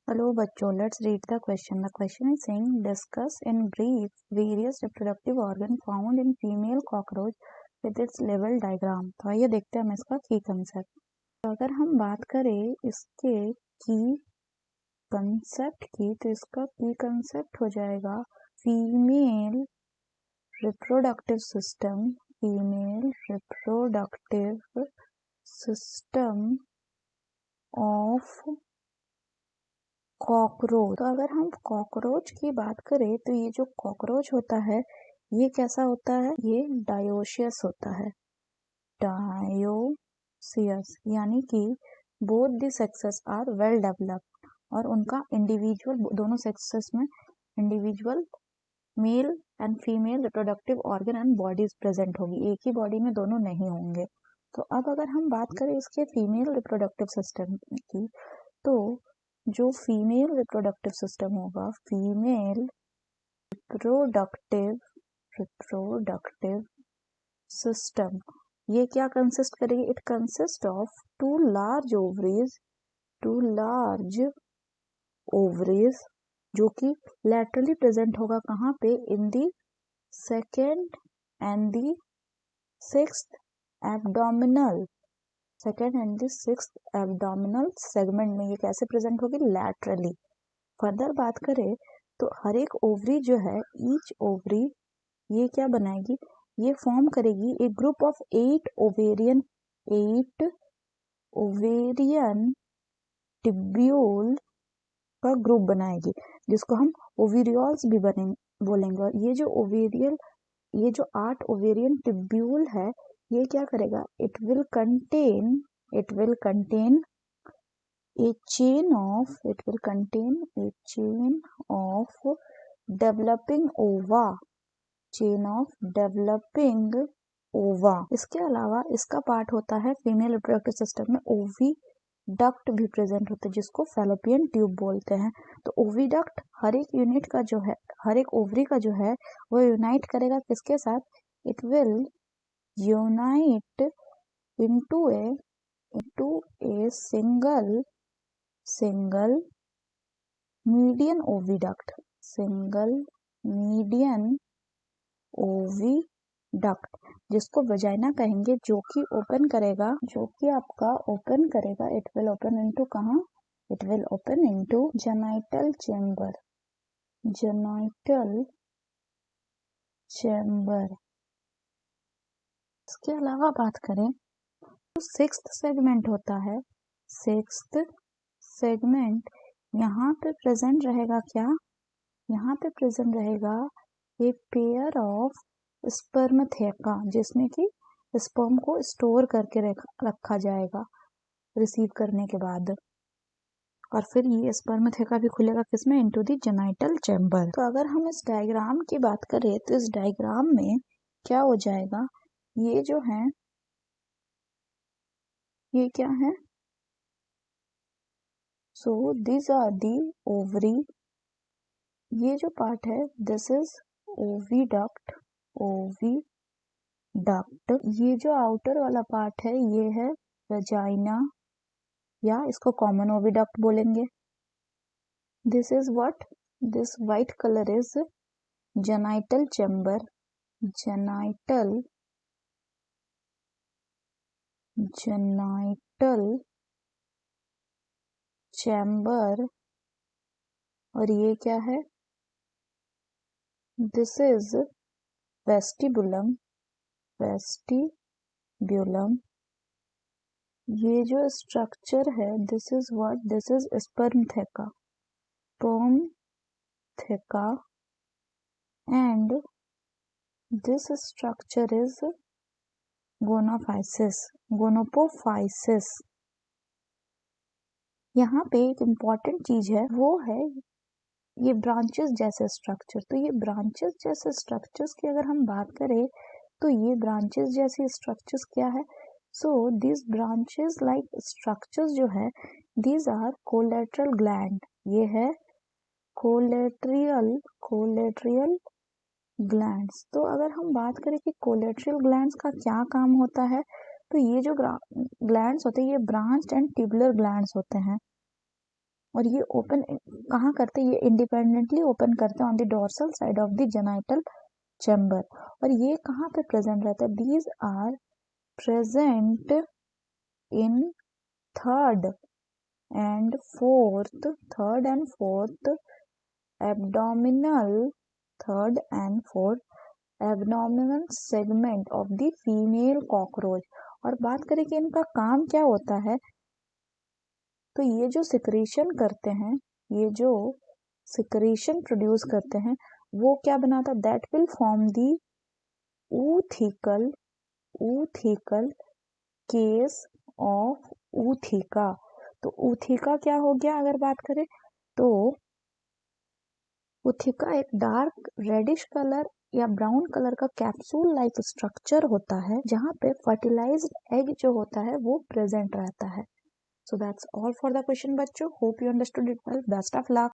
Hello बच्चों, let's read the question. The question is saying discuss in brief various reproductive organ found in female cockroach with its level diagram. तो आइए देखते हैं हम इसका की कंसेप्ट. तो अगर हम बात करें इसके की कंसेप्ट की, तो इसका की कंसेप्ट हो जाएगा female reproductive system. Female reproductive system of cockroach. तो अगर हम कॉकरोच की बात करें तो ये जो कॉकरोच होता है ये कैसा होता है, ये डायोशियस होता है. डायोशियस यानी कि both the sexes are well developed और उनका इंडिविजुअल, दोनों सेक्सेस में individual male and female reproductive organ and bodies present होगी. एक ही बॉडी में दोनों नहीं होंगे. तो अब अगर हम बात करें इसके फीमेल रिप्रोडक्टिव सिस्टम की, तो जो फीमेल रिप्रोडक्टिव सिस्टम होगा, फीमेल रिप्रोडक्टिव सिस्टम, ये क्या कंसिस्ट करेगी? It consist of two large ovaries जो कि लैटरली प्रेजेंट होगा. कहाँ पे? In the second and the sixth abdominal, second and the sixth abdominal segment में. ये कैसे प्रेजेंट होगी? लैटरली. फर्दर बात करें तो हर एक ओवरी जो है, ईच ओवरी ये क्या बनाएगी? ये फॉर्म करेगी एक ग्रुप ऑफ 8 ओवेरियन टिब्यूल का ग्रुप बनाएगी, जिसको हम ओवेरियोल्स भी बोलेंगे. और ये जो 8 ओवेरियन टिब्यूल है, ये क्या करेगा? It will contain a chain of developing ova. इसके अलावा इसका पार्ट होता है फीमेल रिप्रोडक्टिव सिस्टम में ओविडक्ट भी प्रेजेंट होता है, जिसको फैलोपियन ट्यूब बोलते हैं. तो ओविडक्ट हर एक यूनिट का जो है, हर एक ओवरी का जो है वो यूनाइट करेगा किसके साथ? It will unite into a single median oviduct, जिसको वजाइना कहेंगे, जो कि आपका ओपन करेगा. इट विल ओपन इनटू कहाँ? It will open into genital chamber. इसके अलावा बात करें तो सिक्स्थ सेगमेंट होता है. सिक्स्थ सेगमेंट यहाँ पे प्रेजेंट रहेगा. क्या यहाँ पे प्रेजेंट रहेगा? एक पेयर ऑफ स्पर्मथेका, जिसमें कि स्पर्म को स्टोर करके रखा जाएगा रिसीव करने के बाद. और फिर ये स्पर्मथेका भी खुलेगा किसमें? Into the genital chamber. तो अगर हम इस डायग्राम की बात करें तो इस डायग्राम में क्या हो जाएगा? ये जो है, ये क्या है? So this are the ovary. ये जो पार्ट है, दिस इज ओविडक्ट. ये जो आउटर वाला पार्ट है, ये है वजाइना, या इसको कॉमन ओविडक्ट बोलेंगे. This is what? This white colour is genital chamber. Genital chamber. और ये क्या है? This is vestibulum. ये जो स्ट्रक्चर है, this is what? This is spermatheca. And this structure is gonapophysis. यहाँ पे एक इम्पॉर्टेंट चीज है, वो है ये ब्रांचेस जैसे स्ट्रक्चर. तो ये ब्रांचेस जैसे स्ट्रक्चर्स की अगर हम बात करें तो ये ब्रांचेस जैसी स्ट्रक्चर्स क्या है? So this branches like structures जो है, दीज आर कोलेटरल ग्लैंड. ये है कोलेट्रियल ग्लैंड्स. तो अगर हम बात करें कि कोलेट्रियल ग्लैंड्स का क्या काम होता है, तो ये जो ग्लैंड्स होते हैं, ये ब्रांच्ड एंड ट्यूबुलर ग्लैंड्स होते हैं. और ये ओपन कहाँ करते हैं, ये इंडिपेंडेंटली ओपन करते हैं on the dorsal side of the genital chamber. और ये कहाँ पे प्रेजेंट रहता है, these are present in third and fourth abdominal third and fourth abdominal segment of the female cockroach। और बात करें कि इनका काम क्या होता है, तो ये जो सिक्रीशन करते हैं, ये जो सिक्रीशन प्रोड्यूस करते हैं, वो क्या बनाता है, that will form the oothecal case of ootheca. तो ऊथिका क्या हो गया, अगर बात करें तो ऊथिका एक डार्क रेडिश कलर या ब्राउन कलर का कैप्सूल लाइक स्ट्रक्चर होता है, जहां पे फर्टिलाइज्ड एग जो होता है वो प्रेजेंट रहता है। So that's all for the question बच्चों, hope you understood it well, best of luck।